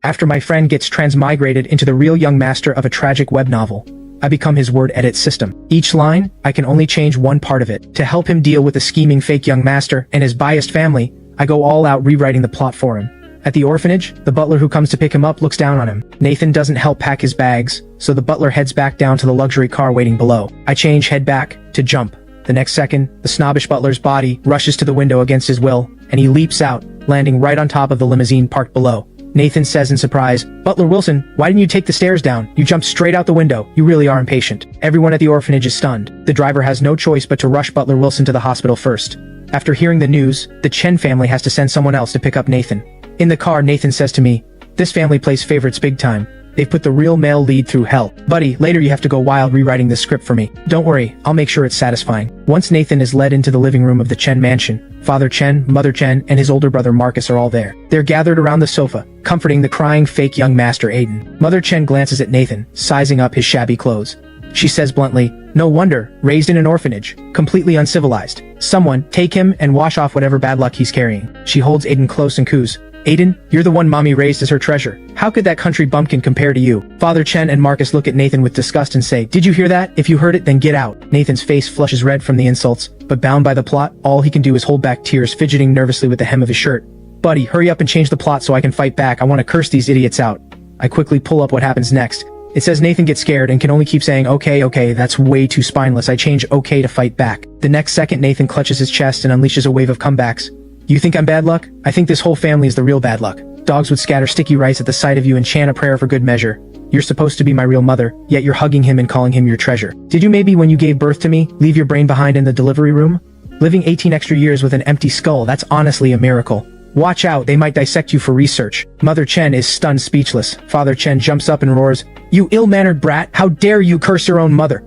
After my friend gets transmigrated into the real young master of a tragic web novel, I become his word edit system. Each line, I can only change one part of it. To help him deal with the scheming fake young master and his biased family, I go all out rewriting the plot for him. At the orphanage, the butler who comes to pick him up looks down on him. Nathan doesn't help pack his bags, so the butler heads back down to the luxury car waiting below. I change head back to jump. The next second, the snobbish butler's body rushes to the window against his will, and he leaps out, landing right on top of the limousine parked below. Nathan says in surprise, "Butler Wilson, why didn't you take the stairs down? You jumped straight out the window. You really are impatient." Everyone at the orphanage is stunned. The driver has no choice but to rush Butler Wilson to the hospital first. After hearing the news, the Chen family has to send someone else to pick up Nathan. In the car, Nathan says to me, "This family plays favorites big time. They've put the real male lead through hell. Buddy, later you have to go wild rewriting this script for me. Don't worry, I'll make sure it's satisfying." Once Nathan is led into the living room of the Chen mansion, Father Chen, Mother Chen, and his older brother Marcus are all there. They're gathered around the sofa, comforting the crying fake young master Aiden. Mother Chen glances at Nathan, sizing up his shabby clothes. She says bluntly, "No wonder, raised in an orphanage, completely uncivilized. Someone, take him and wash off whatever bad luck he's carrying." She holds Aiden close and coos, "Aiden, you're the one mommy raised as her treasure. How could that country bumpkin compare to you?" Father Chen and Marcus look at Nathan with disgust and say, "Did you hear that? If you heard it, then get out." Nathan's face flushes red from the insults, but bound by the plot, all he can do is hold back tears, fidgeting nervously with the hem of his shirt. "Buddy, hurry up and change the plot so I can fight back. I want to curse these idiots out." I quickly pull up what happens next. It says Nathan gets scared and can only keep saying, okay, that's way too spineless. I change okay to fight back. The next second, Nathan clutches his chest and unleashes a wave of comebacks. "You think I'm bad luck? I think this whole family is the real bad luck. Dogs would scatter sticky rice at the sight of you and chant a prayer for good measure. You're supposed to be my real mother, yet you're hugging him and calling him your treasure. Did you maybe, when you gave birth to me, leave your brain behind in the delivery room? Living 18 extra years with an empty skull, that's honestly a miracle. Watch out, they might dissect you for research." Mother Chen is stunned speechless. Father Chen jumps up and roars, "You ill-mannered brat, how dare you curse your own mother?"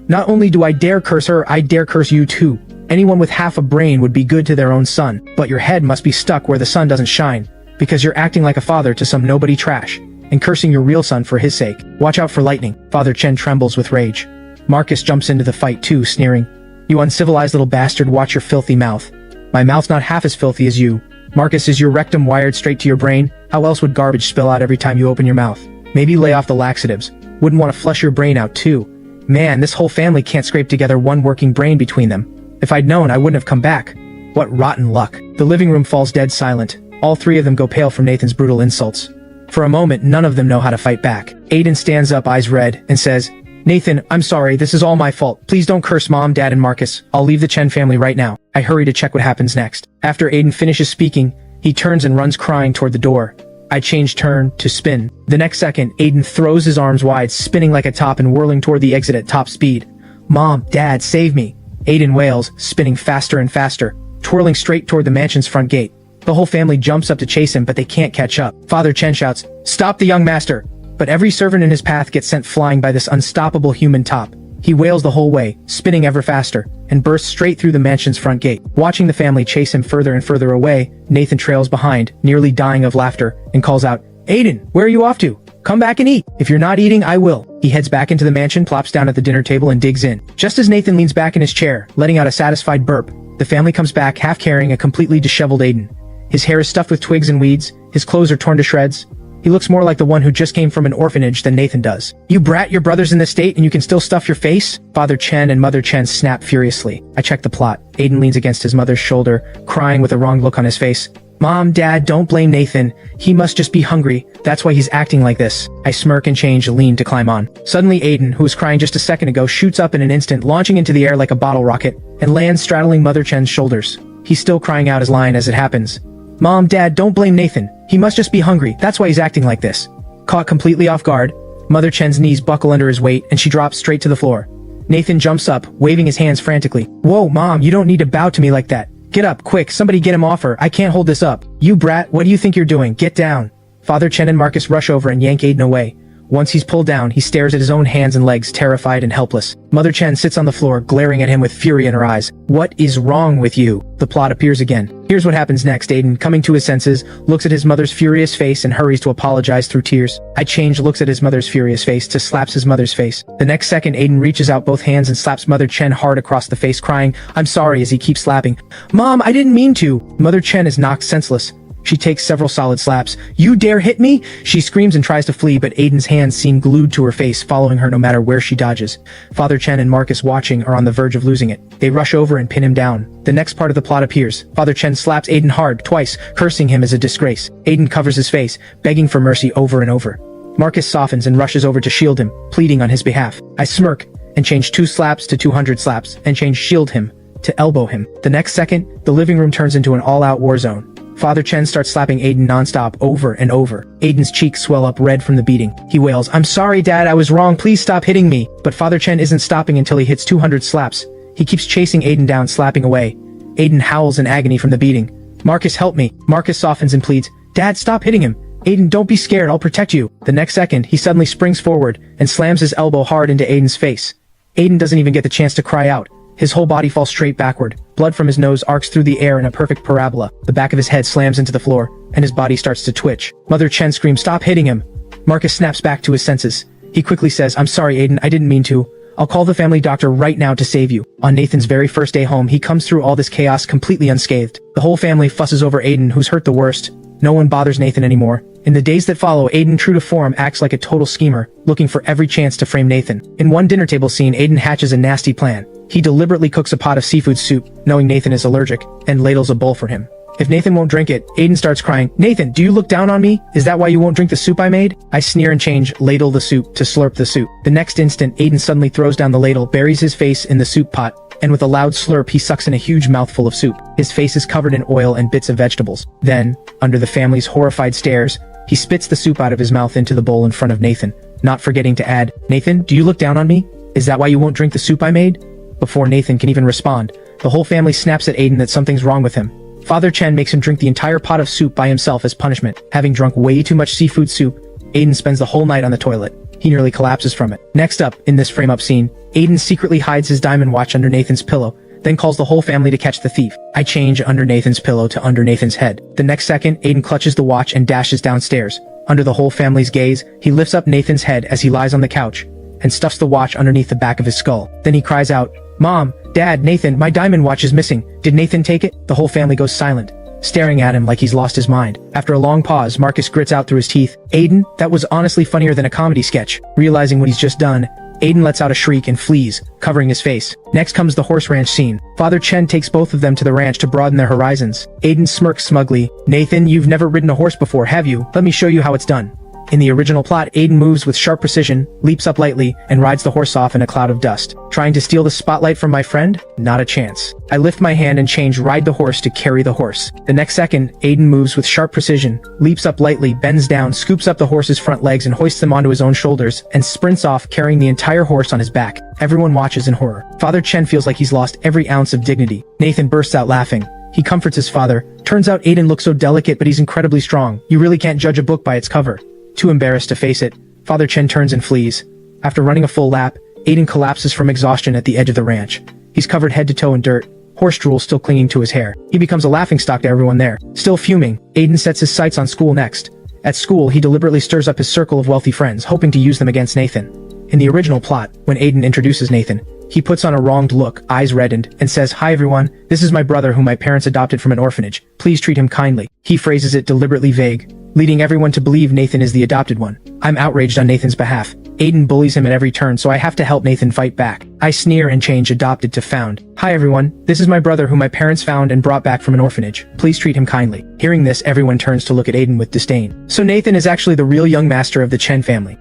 Not only do I dare curse her, I dare curse you too. Anyone with half a brain would be good to their own son, but your head must be stuck where the sun doesn't shine, because you're acting like a father to some nobody trash, and cursing your real son for his sake. Watch out for lightning." Father Chen trembles with rage. Marcus jumps into the fight too, sneering, "You uncivilized little bastard, watch your filthy mouth." "My mouth's not half as filthy as you. Marcus, is your rectum wired straight to your brain? How else would garbage spill out every time you open your mouth? Maybe lay off the laxatives. Wouldn't want to flush your brain out too. Man, this whole family can't scrape together one working brain between them. If I'd known, I wouldn't have come back. What rotten luck." The living room falls dead silent. All three of them go pale from Nathan's brutal insults. For a moment, none of them know how to fight back. Aiden stands up, eyes red, and says, "Nathan, I'm sorry, this is all my fault. Please don't curse Mom, Dad, and Marcus. I'll leave the Chen family right now." I hurry to check what happens next. After Aiden finishes speaking, he turns and runs crying toward the door. I change turn to spin. The next second, Aiden throws his arms wide, spinning like a top and whirling toward the exit at top speed. "Mom, Dad, save me." Aiden wails, spinning faster and faster, twirling straight toward the mansion's front gate. The whole family jumps up to chase him, but they can't catch up. Father Chen shouts, "Stop the young master!" But every servant in his path gets sent flying by this unstoppable human top. He wails the whole way, spinning ever faster, and bursts straight through the mansion's front gate. Watching the family chase him further and further away, Nathan trails behind, nearly dying of laughter, and calls out, "Aiden, where are you off to? Come back and eat. If you're not eating, I will." He heads back into the mansion, plops down at the dinner table, and digs in. Just as Nathan leans back in his chair, letting out a satisfied burp, the family comes back, half carrying a completely disheveled Aiden. His hair is stuffed with twigs and weeds, his clothes are torn to shreds. He looks more like the one who just came from an orphanage than Nathan does. "You brat, your brother's in this state and you can still stuff your face?" Father Chen and Mother Chen snap furiously. I check the plot. Aiden leans against his mother's shoulder, crying with a wrong look on his face. "Mom, Dad, don't blame Nathan. He must just be hungry. That's why he's acting like this." I smirk and change lean to climb on. Suddenly Aiden, who was crying just a second ago, shoots up in an instant, launching into the air like a bottle rocket, and lands straddling Mother Chen's shoulders. He's still crying out his line as it happens. "Mom, Dad, don't blame Nathan. He must just be hungry. That's why he's acting like this." Caught completely off guard, Mother Chen's knees buckle under his weight and she drops straight to the floor. Nathan jumps up, waving his hands frantically. "Whoa, Mom, you don't need to bow to me like that. Get up, quick, somebody get him off her. I can't hold this up." "You brat, what do you think you're doing? Get down." Father Chen and Marcus rush over and yank Aiden away. Once he's pulled down, he stares at his own hands and legs, terrified and helpless. Mother Chen sits on the floor, glaring at him with fury in her eyes. "What is wrong with you?" The plot appears again. Here's what happens next. Aiden, coming to his senses, looks at his mother's furious face and hurries to apologize through tears. I change, looks at his mother's furious face to slaps his mother's face. The next second, Aiden reaches out both hands and slaps Mother Chen hard across the face, crying, "I'm sorry," as he keeps slapping. "Mom, I didn't mean to." Mother Chen is knocked senseless. She takes several solid slaps. "You dare hit me?" She screams and tries to flee, but Aiden's hands seem glued to her face, following her no matter where she dodges. Father Chen and Marcus, watching, are on the verge of losing it. They rush over and pin him down. The next part of the plot appears. Father Chen slaps Aiden hard, twice, cursing him as a disgrace. Aiden covers his face, begging for mercy over and over. Marcus softens and rushes over to shield him, pleading on his behalf. I smirk and change 2 slaps to 200 slaps, and change shield him to elbow him. The next second, the living room turns into an all-out war zone. Father Chen starts slapping Aiden nonstop over and over. Aiden's cheeks swell up red from the beating. He wails, "I'm sorry, Dad, I was wrong, please stop hitting me." But Father Chen isn't stopping until he hits 200 slaps. He keeps chasing Aiden down, slapping away. Aiden howls in agony from the beating. "Marcus, help me." Marcus softens and pleads, "Dad, stop hitting him. Aiden, don't be scared, I'll protect you." The next second, he suddenly springs forward and slams his elbow hard into Aiden's face. Aiden doesn't even get the chance to cry out. His whole body falls straight backward. Blood from his nose arcs through the air in a perfect parabola. The back of his head slams into the floor, and his body starts to twitch. Mother Chen screams, "Stop hitting him." Marcus snaps back to his senses. He quickly says, "I'm sorry, Aiden, I didn't mean to. I'll call the family doctor right now to save you." On Nathan's very first day home, he comes through all this chaos completely unscathed. The whole family fusses over Aiden, who's hurt the worst. No one bothers Nathan anymore. In the days that follow, Aiden, true to form, acts like a total schemer, looking for every chance to frame Nathan. In one dinner table scene, Aiden hatches a nasty plan. He deliberately cooks a pot of seafood soup, knowing Nathan is allergic, and ladles a bowl for him. If Nathan won't drink it, Aiden starts crying, "Nathan, do you look down on me? Is that why you won't drink the soup I made?" I sneer and change ladle the soup to slurp the soup. The next instant, Aiden suddenly throws down the ladle, buries his face in the soup pot, and with a loud slurp he sucks in a huge mouthful of soup. His face is covered in oil and bits of vegetables. Then, under the family's horrified stares, he spits the soup out of his mouth into the bowl in front of Nathan, not forgetting to add, "Nathan, do you look down on me? Is that why you won't drink the soup I made?" Before Nathan can even respond, the whole family snaps at Aiden that something's wrong with him. Father Chen makes him drink the entire pot of soup by himself as punishment. Having drunk way too much seafood soup, Aiden spends the whole night on the toilet. He nearly collapses from it. Next up, in this frame-up scene, Aiden secretly hides his diamond watch under Nathan's pillow, then calls the whole family to catch the thief. I change under Nathan's pillow to under Nathan's head. The next second, Aiden clutches the watch and dashes downstairs. Under the whole family's gaze, he lifts up Nathan's head as he lies on the couch, and stuffs the watch underneath the back of his skull. Then he cries out, "Mom, Dad, Nathan, my diamond watch is missing. Did Nathan take it?" The whole family goes silent, staring at him like he's lost his mind. After a long pause, Marcus grits out through his teeth, "Aiden, that was honestly funnier than a comedy sketch." Realizing what he's just done, Aiden lets out a shriek and flees, covering his face. Next comes the horse ranch scene. Father Chen takes both of them to the ranch to broaden their horizons. Aiden smirks smugly, "Nathan, you've never ridden a horse before, have you? Let me show you how it's done." In the original plot, Aiden moves with sharp precision, leaps up lightly, and rides the horse off in a cloud of dust. Trying to steal the spotlight from my friend? Not a chance. I lift my hand and change ride the horse to carry the horse. The next second, Aiden moves with sharp precision, leaps up lightly, bends down, scoops up the horse's front legs and hoists them onto his own shoulders, and sprints off carrying the entire horse on his back. Everyone watches in horror. Father Chen feels like he's lost every ounce of dignity. Nathan bursts out laughing. He comforts his father. Turns out Aiden looks so delicate, but he's incredibly strong. You really can't judge a book by its cover. Too embarrassed to face it, Father Chen turns and flees. After running a full lap, Aiden collapses from exhaustion at the edge of the ranch. He's covered head to toe in dirt, horse drool still clinging to his hair. He becomes a laughingstock to everyone there. Still fuming, Aiden sets his sights on school next. At school, he deliberately stirs up his circle of wealthy friends, hoping to use them against Nathan. In the original plot, when Aiden introduces Nathan, he puts on a wronged look, eyes reddened, and says, "Hi everyone, this is my brother whom my parents adopted from an orphanage. Please treat him kindly." He phrases it deliberately vague, leading everyone to believe Nathan is the adopted one. I'm outraged on Nathan's behalf. Aiden bullies him at every turn, so I have to help Nathan fight back. I sneer and change adopted to found. "Hi everyone, this is my brother whom my parents found and brought back from an orphanage. Please treat him kindly." Hearing this, everyone turns to look at Aiden with disdain. So Nathan is actually the real young master of the Chen family.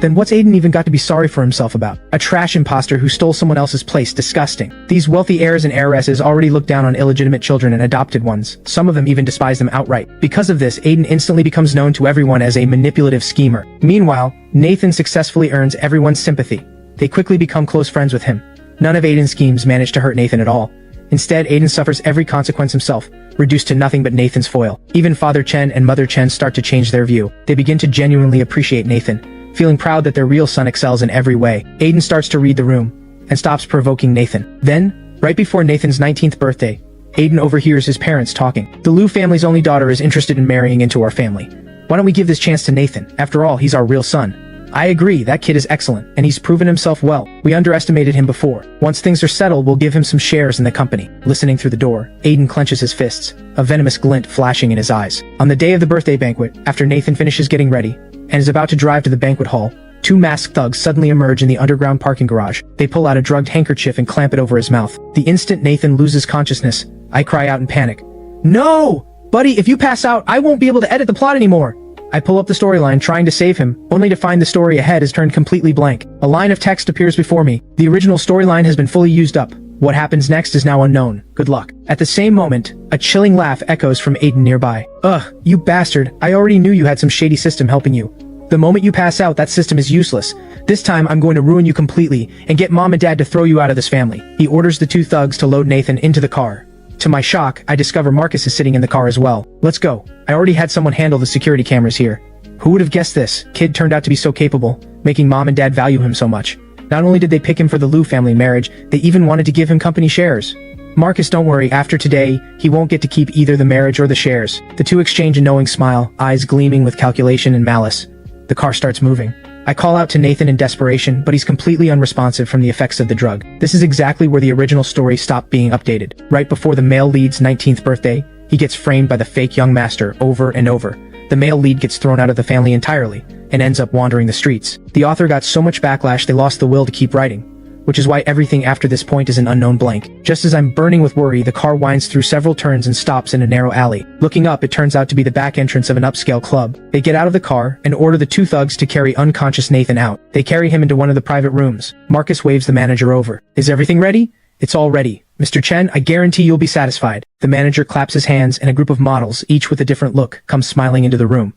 Then what's Aiden even got to be sorry for himself about? A trash imposter who stole someone else's place. Disgusting. These wealthy heirs and heiresses already look down on illegitimate children and adopted ones. Some of them even despise them outright. Because of this, Aiden instantly becomes known to everyone as a manipulative schemer. Meanwhile, Nathan successfully earns everyone's sympathy. They quickly become close friends with him. None of Aiden's schemes manage to hurt Nathan at all. Instead, Aiden suffers every consequence himself, reduced to nothing but Nathan's foil. Even Father Chen and Mother Chen start to change their view. They begin to genuinely appreciate Nathan, feeling proud that their real son excels in every way. Aiden starts to read the room, and stops provoking Nathan. Then, right before Nathan's 19th birthday, Aiden overhears his parents talking. "The Liu family's only daughter is interested in marrying into our family. Why don't we give this chance to Nathan? After all, he's our real son." I agree, that kid is excellent, and he's proven himself well. We underestimated him before. Once things are settled, we'll give him some shares in the company. Listening through the door, Aiden clenches his fists, a venomous glint flashing in his eyes. On the day of the birthday banquet, after Nathan finishes getting ready, and is about to drive to the banquet hall, two masked thugs suddenly emerge in the underground parking garage. They pull out a drugged handkerchief and clamp it over his mouth. The instant Nathan loses consciousness, I cry out in panic. No! Buddy, if you pass out, I won't be able to edit the plot anymore. I pull up the storyline trying to save him, only to find the story ahead has turned completely blank. A line of text appears before me. The original storyline has been fully used up. What happens next is now unknown. Good luck. At the same moment, a chilling laugh echoes from Aiden nearby. Ugh, you bastard. I already knew you had some shady system helping you. The moment you pass out, that system is useless. This time, I'm going to ruin you completely and get mom and dad to throw you out of this family. He orders the two thugs to load Nathan into the car. To my shock, I discover Marcus is sitting in the car as well. Let's go. I already had someone handle the security cameras here. Who would have guessed this? Kid turned out to be so capable, making mom and dad value him so much. Not only did they pick him for the Liu family marriage, they even wanted to give him company shares. Marcus, don't worry, after today, he won't get to keep either the marriage or the shares. The two exchange a knowing smile, eyes gleaming with calculation and malice. The car starts moving. I call out to Nathan in desperation, but he's completely unresponsive from the effects of the drug. This is exactly where the original story stopped being updated. Right before the male lead's 19th birthday, he gets framed by the fake young master over and over. The male lead gets thrown out of the family entirely, and ends up wandering the streets. The author got so much backlash they lost the will to keep writing, which is why everything after this point is an unknown blank. Just as I'm burning with worry, the car winds through several turns and stops in a narrow alley. Looking up, it turns out to be the back entrance of an upscale club. They get out of the car and order the two thugs to carry unconscious Nathan out. They carry him into one of the private rooms. Marcus waves the manager over. Is everything ready? It's all ready. Mr. Chen, I guarantee you'll be satisfied. The manager claps his hands and a group of models, each with a different look, comes smiling into the room.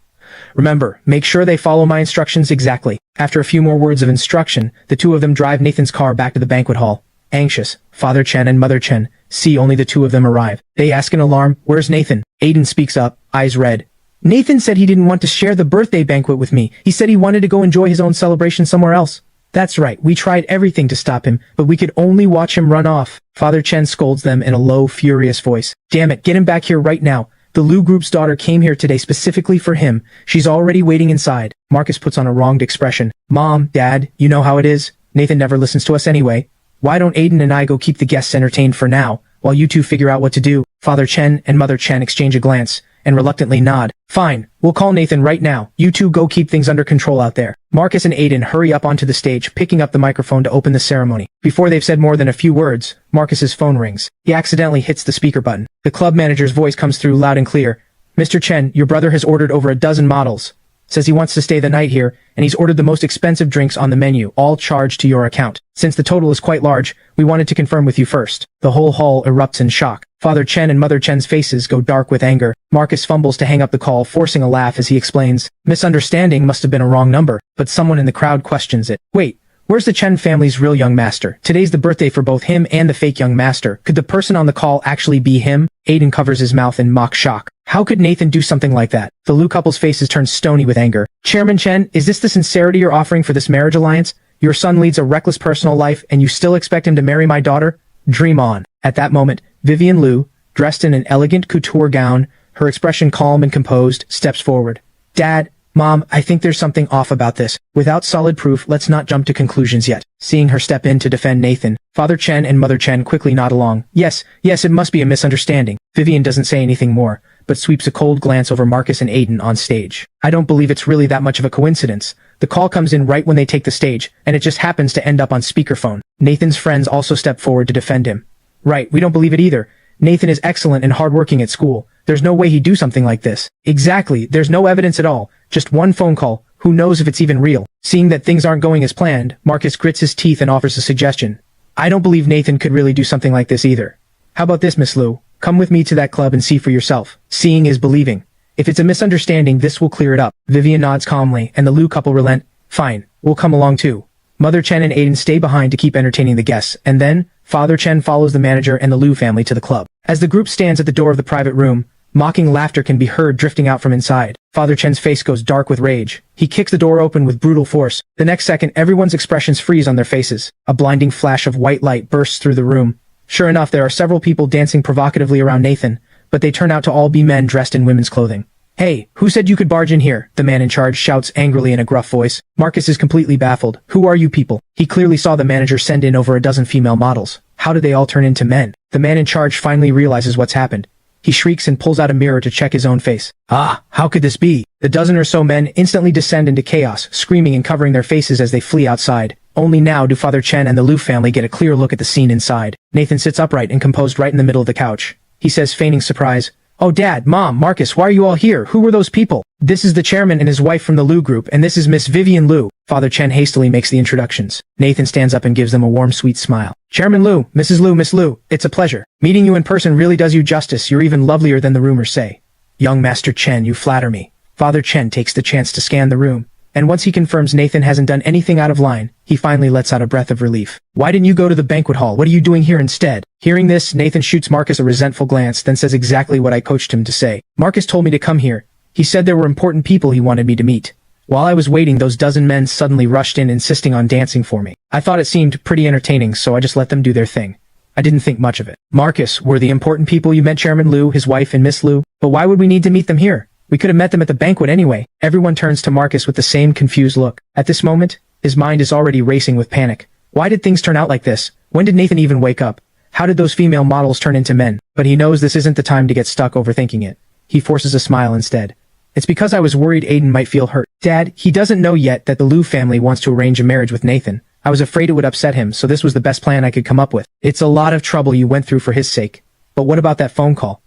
Remember, make sure they follow my instructions exactly. After a few more words of instruction, the two of them drive Nathan's car back to the banquet hall. Anxious, Father Chen and Mother Chen see only the two of them arrive. They ask in alarm, "Where's Nathan?" Aiden speaks up, eyes red. "Nathan said he didn't want to share the birthday banquet with me. He said he wanted to go enjoy his own celebration somewhere else." "That's right, we tried everything to stop him, but we could only watch him run off." Father Chen scolds them in a low, furious voice. "Damn it, get him back here right now. The Liu Group's daughter came here today specifically for him. She's already waiting inside." Marcus puts on a wronged expression. "Mom, Dad, you know how it is. Nathan never listens to us anyway. Why don't Aiden and I go keep the guests entertained for now, while you two figure out what to do?" Father Chen and Mother Chen exchange a glance, and reluctantly nod. "Fine, we'll call Nathan right now. You two go keep things under control out there." Marcus and Aiden hurry up onto the stage, picking up the microphone to open the ceremony. Before they've said more than a few words, Marcus's phone rings. He accidentally hits the speaker button. The club manager's voice comes through loud and clear. "Mr. Chen, your brother has ordered over a dozen models. Says he wants to stay the night here, and he's ordered the most expensive drinks on the menu, all charged to your account. Since the total is quite large, we wanted to confirm with you first." The whole hall erupts in shock. Father Chen and Mother Chen's faces go dark with anger. Marcus fumbles to hang up the call, forcing a laugh as he explains, "Misunderstanding must have been a wrong number," but someone in the crowd questions it. "Wait, where's the Chen family's real young master? Today's the birthday for both him and the fake young master. Could the person on the call actually be him?" Aiden covers his mouth in mock shock. How could Nathan do something like that? The Liu couple's faces turn stony with anger. "Chairman Chen, is this the sincerity you're offering for this marriage alliance? Your son leads a reckless personal life, and you still expect him to marry my daughter? Dream on." At that moment, Vivian Liu, dressed in an elegant couture gown, her expression calm and composed, steps forward. "Dad, Mom, I think there's something off about this. Without solid proof, let's not jump to conclusions yet." Seeing her step in to defend Nathan, Father Chen and Mother Chen quickly nod along. Yes, it must be a misunderstanding." Vivian doesn't say anything more, but sweeps a cold glance over Marcus and Aiden on stage. "I don't believe it's really that much of a coincidence. The call comes in right when they take the stage, and it just happens to end up on speakerphone." Nathan's friends also step forward to defend him. "Right, we don't believe it either. Nathan is excellent and hardworking at school. There's no way he'd do something like this." "Exactly, there's no evidence at all. Just one phone call. Who knows if it's even real?" Seeing that things aren't going as planned, Marcus grits his teeth and offers a suggestion. "I don't believe Nathan could really do something like this either. How about this, Miss Liu? Come with me to that club and see for yourself. Seeing is believing. If it's a misunderstanding, this will clear it up." Vivian nods calmly, and the Liu couple relent. "Fine, we'll come along too." Mother Chen and Aiden stay behind to keep entertaining the guests, and then, Father Chen follows the manager and the Liu family to the club. As the group stands at the door of the private room, mocking laughter can be heard drifting out from inside. Father Chen's face goes dark with rage. He kicks the door open with brutal force. The next second, everyone's expressions freeze on their faces. A blinding flash of white light bursts through the room. Sure enough, there are several people dancing provocatively around Nathan, but they turn out to all be men dressed in women's clothing. Hey, who said you could barge in here? The man in charge shouts angrily in a gruff voice. Marcus is completely baffled. Who are you people? He clearly saw the manager send in over a dozen female models. How did they all turn into men? The man in charge finally realizes what's happened. He shrieks and pulls out a mirror to check his own face. Ah, how could this be? The dozen or so men instantly descend into chaos, screaming and covering their faces as they flee outside. Only now do Father Chen and the Liu family get a clear look at the scene inside. Nathan sits upright and composed right in the middle of the couch. He says, feigning surprise, "Oh Dad, Mom, Marcus, why are you all here? Who were those people? This is the chairman and his wife from the Liu group, and this is Miss Vivian Liu." Father Chen hastily makes the introductions. Nathan stands up and gives them a warm, sweet smile. "Chairman Liu, Mrs. Liu, Miss Liu, it's a pleasure. Meeting you in person really does you justice. You're even lovelier than the rumors say." "Young Master Chen, you flatter me." Father Chen takes the chance to scan the room, and once he confirms Nathan hasn't done anything out of line, he finally lets out a breath of relief. "Why didn't you go to the banquet hall? What are you doing here instead?" Hearing this, Nathan shoots Marcus a resentful glance, then says exactly what I coached him to say. "Marcus told me to come here. He said there were important people he wanted me to meet. While I was waiting, those dozen men suddenly rushed in insisting on dancing for me. I thought it seemed pretty entertaining, so I just let them do their thing. I didn't think much of it." "Marcus, were the important people you met Chairman Liu, his wife, and Miss Liu? But why would we need to meet them here? We could have met them at the banquet anyway." Everyone turns to Marcus with the same confused look. At this moment, his mind is already racing with panic. Why did things turn out like this? When did Nathan even wake up? How did those female models turn into men? But he knows this isn't the time to get stuck overthinking it. He forces a smile instead. "It's because I was worried Aiden might feel hurt. Dad, he doesn't know yet that the Liu family wants to arrange a marriage with Nathan. I was afraid it would upset him, so this was the best plan I could come up with. It's a lot of trouble you went through for his sake. But what about that phone call?"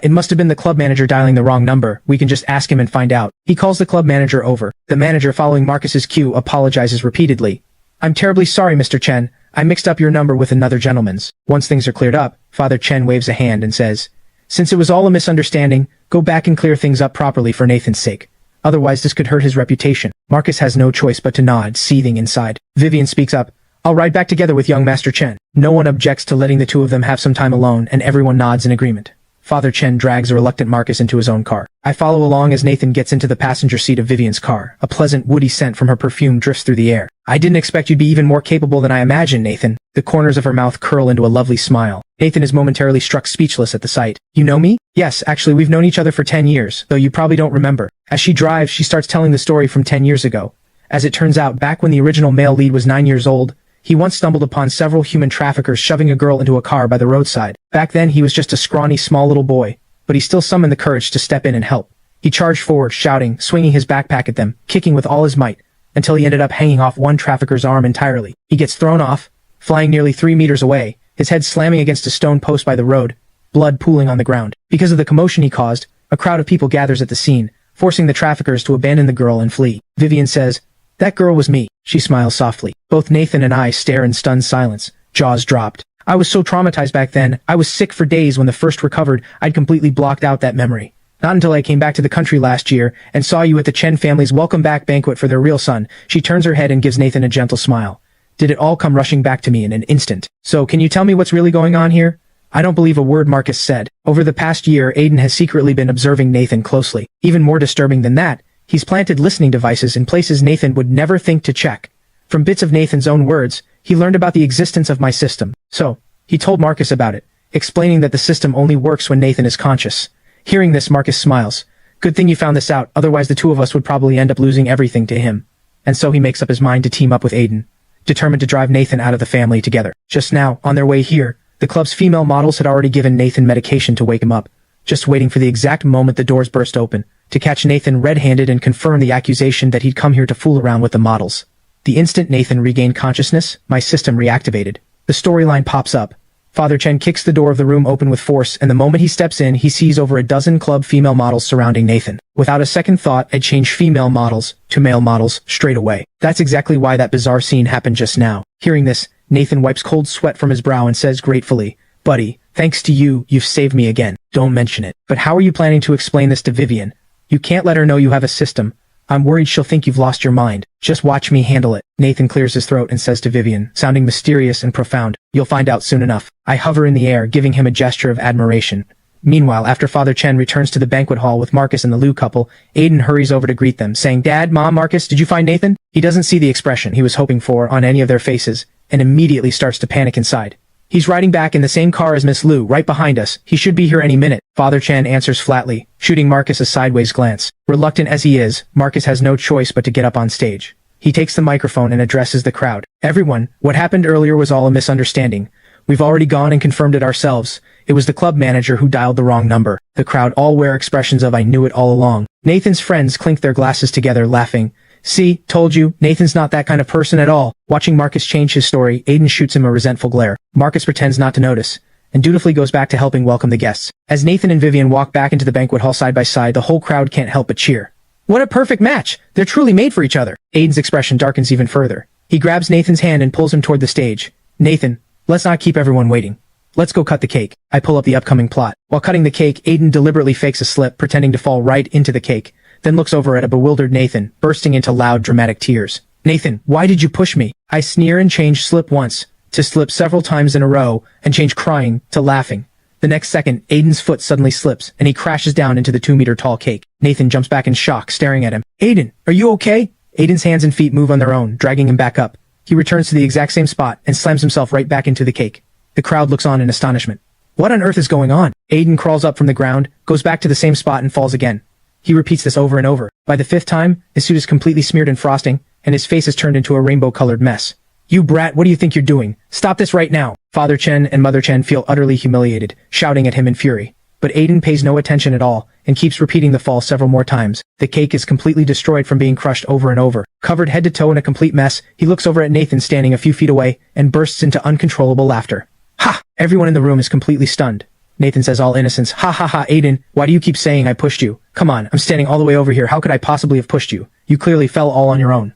It must have been the club manager dialing the wrong number. We can just ask him and find out." He calls the club manager over. The manager, following Marcus's cue, apologizes repeatedly. "I'm terribly sorry, Mr. Chen. I mixed up your number with another gentleman's." Once things are cleared up, Father Chen waves a hand and says, "Since it was all a misunderstanding, go back and clear things up properly for Nathan's sake. Otherwise this could hurt his reputation." Marcus has no choice but to nod, seething inside. Vivian speaks up. "I'll ride back together with young Master Chen." No one objects to letting the two of them have some time alone, and everyone nods in agreement. Father Chen drags a reluctant Marcus into his own car. I follow along as Nathan gets into the passenger seat of Vivian's car. A pleasant, woody scent from her perfume drifts through the air. "I didn't expect you'd be even more capable than I imagined, Nathan." The corners of her mouth curl into a lovely smile. Nathan is momentarily struck speechless at the sight. "You know me?" "Yes, actually we've known each other for 10 years, though you probably don't remember." As she drives, she starts telling the story from 10 years ago. As it turns out, back when the original male lead was 9 years old, he once stumbled upon several human traffickers shoving a girl into a car by the roadside. Back then he was just a scrawny, small little boy, but he still summoned the courage to step in and help. He charged forward, shouting, swinging his backpack at them, kicking with all his might, until he ended up hanging off one trafficker's arm entirely. He gets thrown off, flying nearly 3 meters away, his head slamming against a stone post by the road, blood pooling on the ground. Because of the commotion he caused, a crowd of people gathers at the scene, forcing the traffickers to abandon the girl and flee. Vivian says, "That girl was me." She smiles softly. Both Nathan and I stare in stunned silence, jaws dropped. I was so traumatized back then, I was sick for days. When the first recovered, I'd completely blocked out that memory. Not until I came back to the country last year and saw you at the Chen family's welcome back banquet for their real son. She turns her head and gives Nathan a gentle smile. Did it all come rushing back to me in an instant. "So can you tell me what's really going on here?" "I don't believe a word," Marcus said. Over the past year, Aiden has secretly been observing Nathan closely. Even more disturbing than that, he's planted listening devices in places Nathan would never think to check. From bits of Nathan's own words, he learned about the existence of my system. So, he told Marcus about it, explaining that the system only works when Nathan is conscious. Hearing this, Marcus smiles. "Good thing you found this out, otherwise the two of us would probably end up losing everything to him." And so he makes up his mind to team up with Aiden, determined to drive Nathan out of the family together. Just now, on their way here, the club's female models had already given Nathan medication to wake him up, just waiting for the exact moment the doors burst open, to catch Nathan red-handed and confirm the accusation that he'd come here to fool around with the models. The instant Nathan regained consciousness, my system reactivated. The storyline pops up. Father Chen kicks the door of the room open with force, and the moment he steps in, he sees over a dozen club female models surrounding Nathan. Without a second thought, I'd change female models to male models straight away. That's exactly why that bizarre scene happened just now. Hearing this, Nathan wipes cold sweat from his brow and says gratefully, "Buddy, thanks to you, you've saved me again. Don't mention it." "But how are you planning to explain this to Vivian? You can't let her know you have a system. I'm worried she'll think you've lost your mind. Just watch me handle it." Nathan clears his throat and says to Vivian, sounding mysterious and profound, "You'll find out soon enough." I hover in the air, giving him a gesture of admiration. Meanwhile, after Father Chen returns to the banquet hall with Marcus and the Liu couple, Aiden hurries over to greet them, saying, "Dad, Mom, Marcus, did you find Nathan?" He doesn't see the expression he was hoping for on any of their faces, and immediately starts to panic inside. He's riding back in the same car as Miss Lu, right behind us. He should be here any minute. Father Chen answers flatly, shooting Marcus a sideways glance. Reluctant as he is, Marcus has no choice but to get up on stage. He takes the microphone and addresses the crowd. Everyone, what happened earlier was all a misunderstanding. We've already gone and confirmed it ourselves. It was the club manager who dialed the wrong number. The crowd all wear expressions of "I knew it all along." Nathan's friends clink their glasses together, laughing. "See, told you, Nathan's not that kind of person at all." Watching Marcus change his story, Aiden shoots him a resentful glare. Marcus pretends not to notice, and dutifully goes back to helping welcome the guests. As Nathan and Vivian walk back into the banquet hall side by side, the whole crowd can't help but cheer. What a perfect match! They're truly made for each other. Aiden's expression darkens even further. He grabs Nathan's hand and pulls him toward the stage. "Nathan, let's not keep everyone waiting. Let's go cut the cake." I pull up the upcoming plot. While cutting the cake, Aiden deliberately fakes a slip, pretending to fall right into the cake, then looks over at a bewildered Nathan, bursting into loud, dramatic tears. "Nathan, why did you push me?" I sneer and change slip once, to slip several times in a row, and change crying to laughing. The next second, Aiden's foot suddenly slips, and he crashes down into the 2-meter-tall cake. Nathan jumps back in shock, staring at him. "Aiden, are you okay?" Aiden's hands and feet move on their own, dragging him back up. He returns to the exact same spot, and slams himself right back into the cake. The crowd looks on in astonishment. What on earth is going on? Aiden crawls up from the ground, goes back to the same spot and falls again. He repeats this over and over. By the 5th time, his suit is completely smeared in frosting, and his face is turned into a rainbow-colored mess. "You brat, what do you think you're doing? Stop this right now!" Father Chen and Mother Chen feel utterly humiliated, shouting at him in fury. But Aiden pays no attention at all, and keeps repeating the fall several more times. The cake is completely destroyed from being crushed over and over. Covered head to toe in a complete mess, he looks over at Nathan standing a few feet away, and bursts into uncontrollable laughter. "Ha!" Everyone in the room is completely stunned. Nathan says all innocence, "Ha ha ha, Aiden, why do you keep saying I pushed you? Come on, I'm standing all the way over here, how could I possibly have pushed you? You clearly fell all on your own."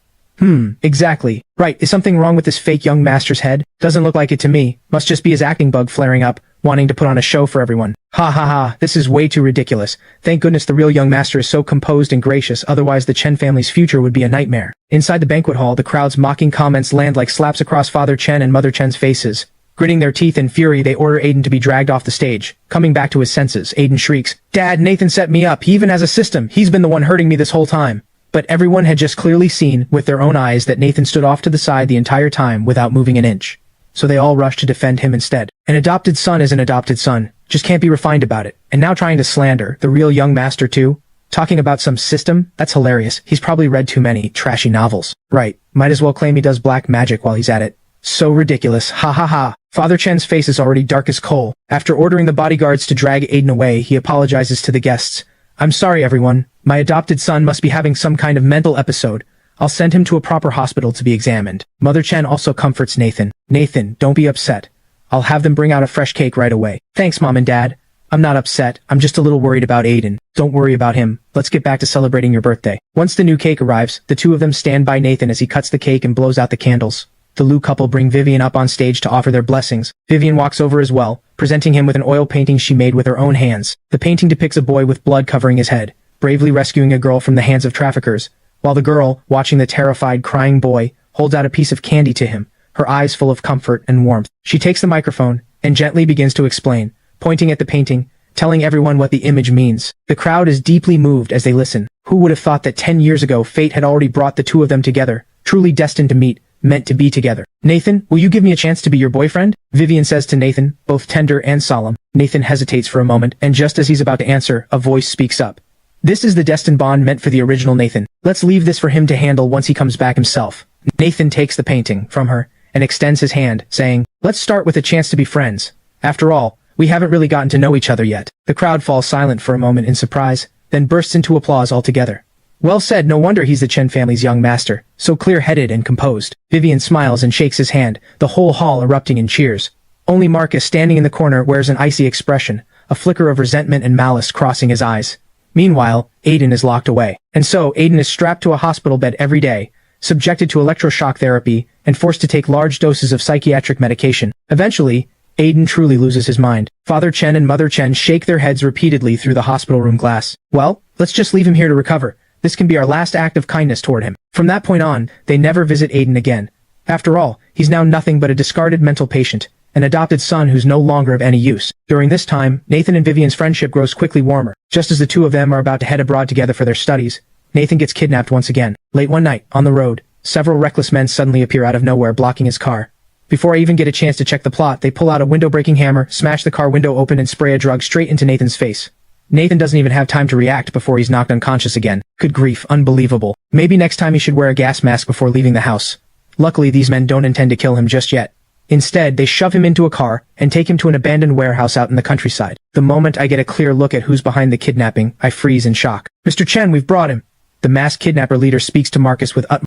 Exactly. Right, is something wrong with this fake young master's head? Doesn't look like it to me. Must just be his acting bug flaring up, wanting to put on a show for everyone. Ha ha ha, this is way too ridiculous. Thank goodness the real young master is so composed and gracious, otherwise the Chen family's future would be a nightmare. Inside the banquet hall, the crowd's mocking comments land like slaps across Father Chen and Mother Chen's faces. Gritting their teeth in fury, they order Aiden to be dragged off the stage. Coming back to his senses, Aiden shrieks, "Dad, Nathan set me up. He even has a system. He's been the one hurting me this whole time." But everyone had just clearly seen, with their own eyes, that Nathan stood off to the side the entire time without moving an inch. So they all rushed to defend him instead. An adopted son is an adopted son. Just can't be refined about it. And now trying to slander the real young master too? Talking about some system? That's hilarious. He's probably read too many trashy novels. Right. Might as well claim he does black magic while he's at it. So ridiculous. Ha ha ha. Father Chen's face is already dark as coal. After ordering the bodyguards to drag Aiden away, he apologizes to the guests. "I'm sorry, everyone. My adopted son must be having some kind of mental episode. I'll send him to a proper hospital to be examined." Mother Chen also comforts Nathan. "Nathan, don't be upset. I'll have them bring out a fresh cake right away." "Thanks, Mom and Dad. I'm not upset. I'm just a little worried about Aiden." "Don't worry about him. Let's get back to celebrating your birthday." Once the new cake arrives, the two of them stand by Nathan as he cuts the cake and blows out the candles. The Lu couple bring Vivian up on stage to offer their blessings. Vivian walks over as well, presenting him with an oil painting she made with her own hands. The painting depicts a boy with blood covering his head, bravely rescuing a girl from the hands of traffickers, while the girl, watching the terrified, crying boy, holds out a piece of candy to him, her eyes full of comfort and warmth. She takes the microphone, and gently begins to explain, pointing at the painting, telling everyone what the image means. The crowd is deeply moved as they listen. Who would have thought that 10 years ago fate had already brought the two of them together, truly destined to meet, meant to be together. "Nathan, will you give me a chance to be your boyfriend?" Vivian says to Nathan, both tender and solemn. Nathan hesitates for a moment, and just as he's about to answer, a voice speaks up. "This is the destined bond meant for the original Nathan. Let's leave this for him to handle once he comes back himself." Nathan takes the painting from her, and extends his hand, saying, "Let's start with a chance to be friends. After all, we haven't really gotten to know each other yet." The crowd falls silent for a moment in surprise, then bursts into applause altogether. "Well said, no wonder he's the Chen family's young master, so clear-headed and composed." Vivian smiles and shakes his hand, the whole hall erupting in cheers. Only Marcus, standing in the corner, wears an icy expression, a flicker of resentment and malice crossing his eyes. Meanwhile, Aiden is locked away. And so, Aiden is strapped to a hospital bed every day, subjected to electroshock therapy, and forced to take large doses of psychiatric medication. Eventually, Aiden truly loses his mind. Father Chen and Mother Chen shake their heads repeatedly through the hospital room glass. "Well, let's just leave him here to recover. This can be our last act of kindness toward him." From that point on, they never visit Aiden again. After all, he's now nothing but a discarded mental patient, an adopted son who's no longer of any use. During this time, Nathan and Vivian's friendship grows quickly warmer. Just as the two of them are about to head abroad together for their studies, Nathan gets kidnapped once again. Late one night, on the road, several reckless men suddenly appear out of nowhere, blocking his car. Before I even get a chance to check the plot, they pull out a window-breaking hammer, smash the car window open and spray a drug straight into Nathan's face. Nathan doesn't even have time to react before he's knocked unconscious again. Good grief, unbelievable. Maybe next time he should wear a gas mask before leaving the house. Luckily, these men don't intend to kill him just yet. Instead, they shove him into a car and take him to an abandoned warehouse out in the countryside. The moment I get a clear look at who's behind the kidnapping, I freeze in shock. Mr. Chen, we've brought him. The masked kidnapper leader speaks to Marcus with utmost